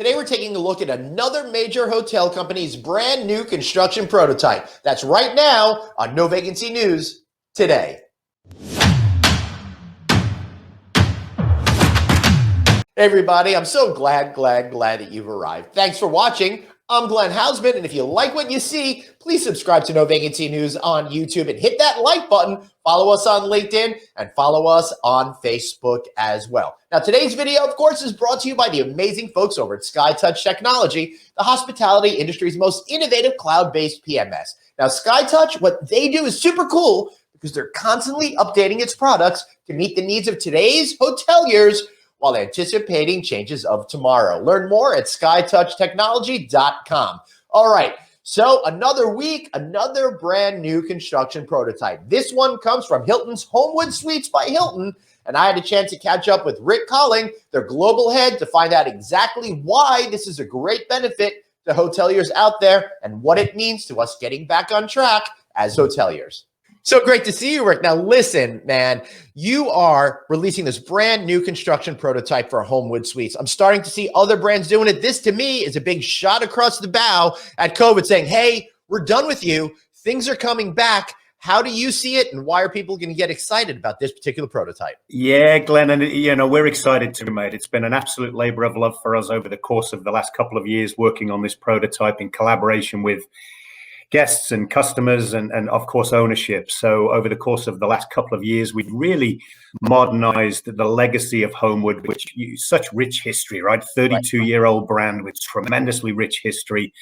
Today, we're taking a look at another major hotel company's brand new construction prototype. That's right now on No Vacancy News today. Hey everybody, I'm so glad that you've arrived. Thanks for watching. I'm Glenn Hausman, and if you like what you see, please subscribe to No Vacancy News on YouTube and hit that like button. Follow us on LinkedIn and follow us on Facebook as well. Now, today's video, of course, is brought to you by the amazing folks over at SkyTouch Technology, the hospitality industry's most innovative cloud-based PMS. Now, SkyTouch, what they do is super cool because they're constantly updating its products to meet the needs of today's hoteliers while anticipating changes of tomorrow. Learn more at skytouchtechnology.com. All right, so another week, another brand new construction prototype. This one comes from Hilton's Homewood Suites by Hilton, and I had a chance to catch up with Rick Colling, their global head, to find out exactly why this is a great benefit to hoteliers out there and what it means to us getting back on track as hoteliers. So great to see you, Rick. Now, listen, man, you are releasing this brand new construction prototype for Homewood Suites. I'm starting to see other brands doing it. This, to me, is a big shot across the bow at COVID saying, hey, we're done with you. Things are coming back. How do you see it, and why are people going to get excited about this particular prototype? Yeah, Glenn, and we're excited too, mate. It's been an absolute labor of love for us over the course of the last couple of years working on this prototype in collaboration with guests and customers and of course ownership. So over the course of the last couple of years, we've really modernized the legacy of Homewood, which such rich history, right? 32-year-old brand with tremendously rich history.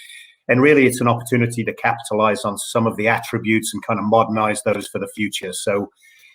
And really it's an opportunity to capitalize on some of the attributes and kind of modernize those for the future. So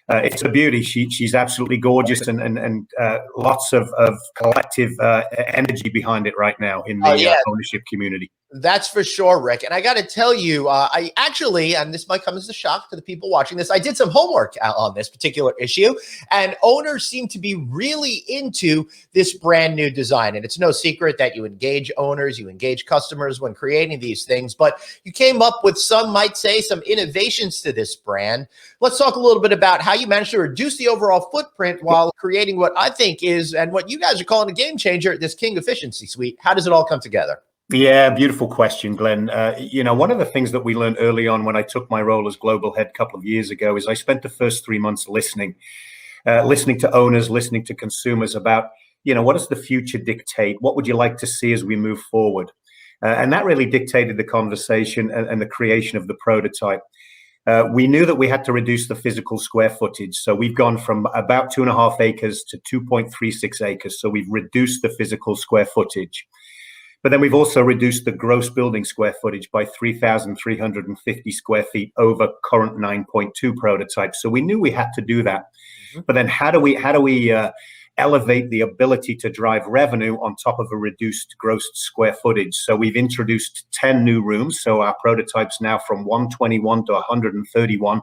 it's a beauty. She's absolutely gorgeous and lots of collective energy behind it right now in the ownership community. That's for sure, Rick. And I got to tell you, I actually, and this might come as a shock to the people watching this, I did some homework on this particular issue, and owners seem to be really into this brand new design. And it's no secret that you engage owners, you engage customers when creating these things, but you came up with some might say some innovations to this brand. Let's talk a little bit about how you managed to reduce the overall footprint while creating what I think is, and what you guys are calling a game changer, this King Efficiency Suite. How does it all come together? Yeah, beautiful question, Glenn. One of the things that we learned early on when I took my role as global head a couple of years ago is I spent the first 3 months listening to owners, listening to consumers about, what does the future dictate? What would you like to see as we move forward? And that really dictated the conversation and the creation of the prototype. We knew that we had to reduce the physical square footage. So we've gone from about 2.5 acres to 2.36 acres. So we've reduced the physical square footage. But then we've also reduced the gross building square footage by 3,350 square feet over current 9.2 prototype. So we knew we had to do that. Mm-hmm. But then how do we elevate the ability to drive revenue on top of a reduced gross square footage? So we've introduced 10 new rooms. So our prototype's now from 121 to 131,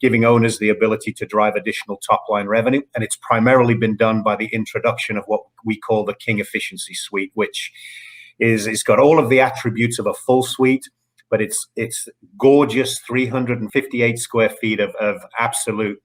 giving owners the ability to drive additional top line revenue. And it's primarily been done by the introduction of what we call the King Efficiency Suite, which it's got all of the attributes of a full suite, but it's gorgeous 358 square feet of absolute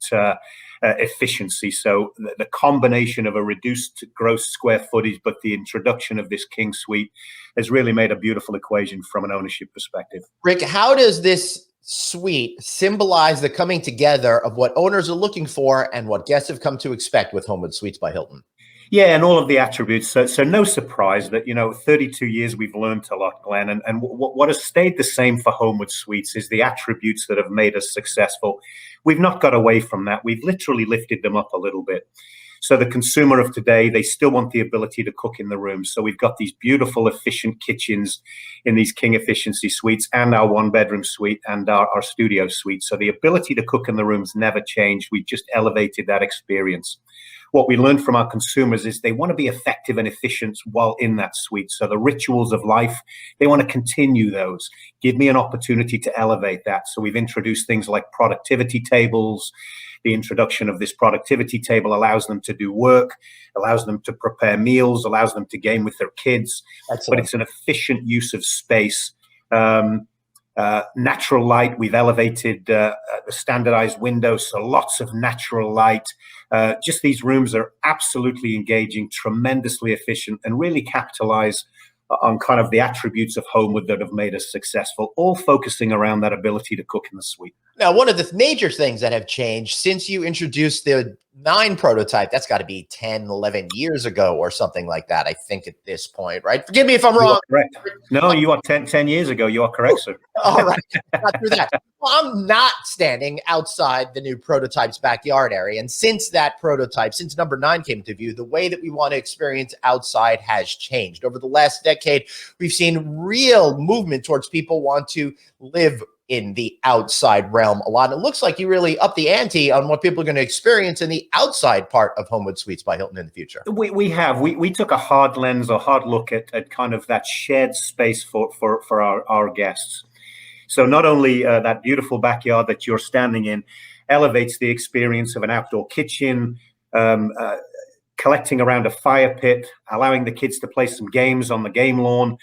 efficiency. So the combination of a reduced gross square footage, but the introduction of this King Suite has really made a beautiful equation from an ownership perspective. Rick, how does this suite symbolize the coming together of what owners are looking for and what guests have come to expect with Homewood Suites by Hilton? Yeah, and all of the attributes. So no surprise that, 32 years we've learned a lot, Glenn. And what has stayed the same for Homewood Suites is the attributes that have made us successful. We've not got away from that. We've literally lifted them up a little bit. So the consumer of today, they still want the ability to cook in the room. So we've got these beautiful, efficient kitchens in these King Efficiency Suites and our 1-bedroom suite and our studio suite. So the ability to cook in the rooms never changed. We just elevated that experience. What we learned from our consumers is they want to be effective and efficient while in that suite. So the rituals of life, they want to continue those. Give me an opportunity to elevate that. So we've introduced things like productivity tables. The introduction of this productivity table allows them to do work, allows them to prepare meals, allows them to game with their kids. Excellent. But it's an efficient use of space. Natural light, we've elevated the standardized windows, so lots of natural light. Just these rooms are absolutely engaging, tremendously efficient, and really capitalize on kind of the attributes of Homewood that have made us successful, all focusing around that ability to cook in the suite. Now, one of the major things that have changed since you introduced the 9 prototype, that's got to be 10, 11 years ago or something like that, I think, at this point, right? Forgive me if I'm wrong. Correct. No, you are 10 years ago. You are correct, sir. All right. Not through that. Well, I'm not standing outside the new prototype's backyard area. And since that prototype, since number 9 came into view, the way that we want to experience outside has changed. Over the last decade, we've seen real movement towards people want to live in the outside realm a lot. And it looks like you really upped the ante on what people are going to experience in the outside part of Homewood Suites by Hilton in the future. We took a hard lens or hard look at kind of that shared space for our guests. So not only that beautiful backyard that you're standing in elevates the experience of an outdoor kitchen, collecting around a fire pit, allowing the kids to play some games on the game lawn.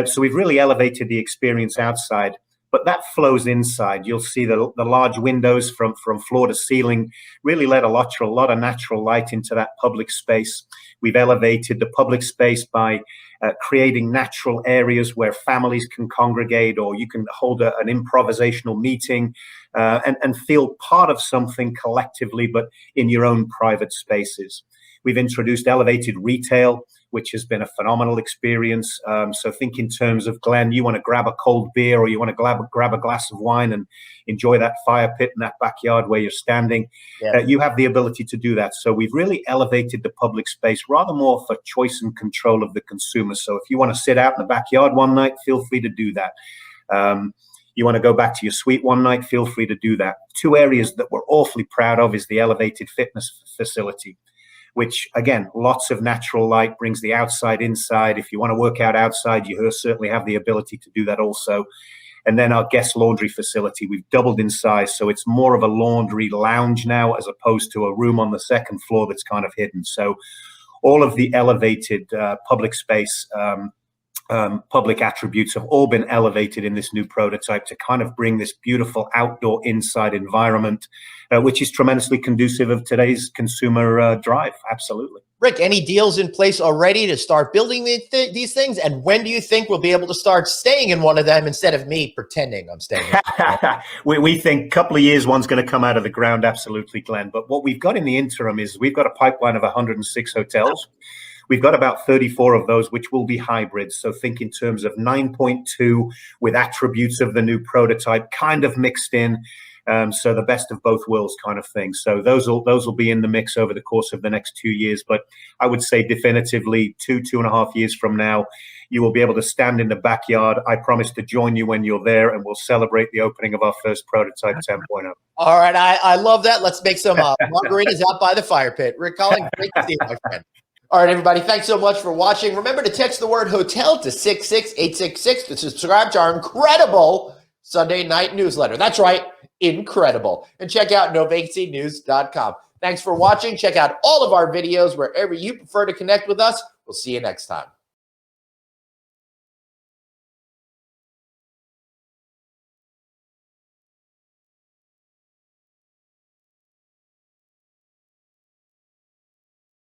So we've really elevated the experience outside. But that flows inside. You'll see the large windows from floor to ceiling really let a lot of natural light into that public space. We've elevated the public space by creating natural areas where families can congregate, or you can hold an improvisational meeting and feel part of something collectively, but in your own private spaces. We've introduced elevated retail, which has been a phenomenal experience. So think in terms of, Glenn, you want to grab a cold beer or you want to grab a glass of wine and enjoy that fire pit in that backyard where you're standing. Yeah. You have the ability to do that. So we've really elevated the public space rather more for choice and control of the consumer. So if you want to sit out in the backyard one night, feel free to do that. You want to go back to your suite one night, feel free to do that. 2 areas that we're awfully proud of is the elevated fitness facility, which, again, lots of natural light brings the outside inside. If you want to work out outside, you certainly have the ability to do that also. And then our guest laundry facility, we've doubled in size. So it's more of a laundry lounge now as opposed to a room on the 2nd floor that's kind of hidden. So all of the elevated public space, public attributes have all been elevated in this new prototype to kind of bring this beautiful outdoor inside environment, which is tremendously conducive of today's consumer drive. Absolutely. Rick, any deals in place already to start building these things? And when do you think we'll be able to start staying in one of them instead of me pretending I'm staying in we think a couple of years one's going to come out of the ground. Absolutely, Glenn. But what we've got in the interim is we've got a pipeline of 106 hotels. We've got about 34 of those, which will be hybrids. So think in terms of 9.2 with attributes of the new prototype kind of mixed in. So the best of both worlds kind of thing. So those will be in the mix over the course of the next 2 years. But I would say definitively 2.5 years from now, you will be able to stand in the backyard. I promise to join you when you're there, and we'll celebrate the opening of our first prototype 10.0. All right. I love that. Let's make some margaritas out by the fire pit. Rick Colling, great to see you, my friend. All right, everybody, thanks so much for watching. Remember to text the word hotel to 66866 to subscribe to our incredible Sunday night newsletter. That's right, incredible. And check out novacancynews.com. Thanks for watching. Check out all of our videos wherever you prefer to connect with us. We'll see you next time.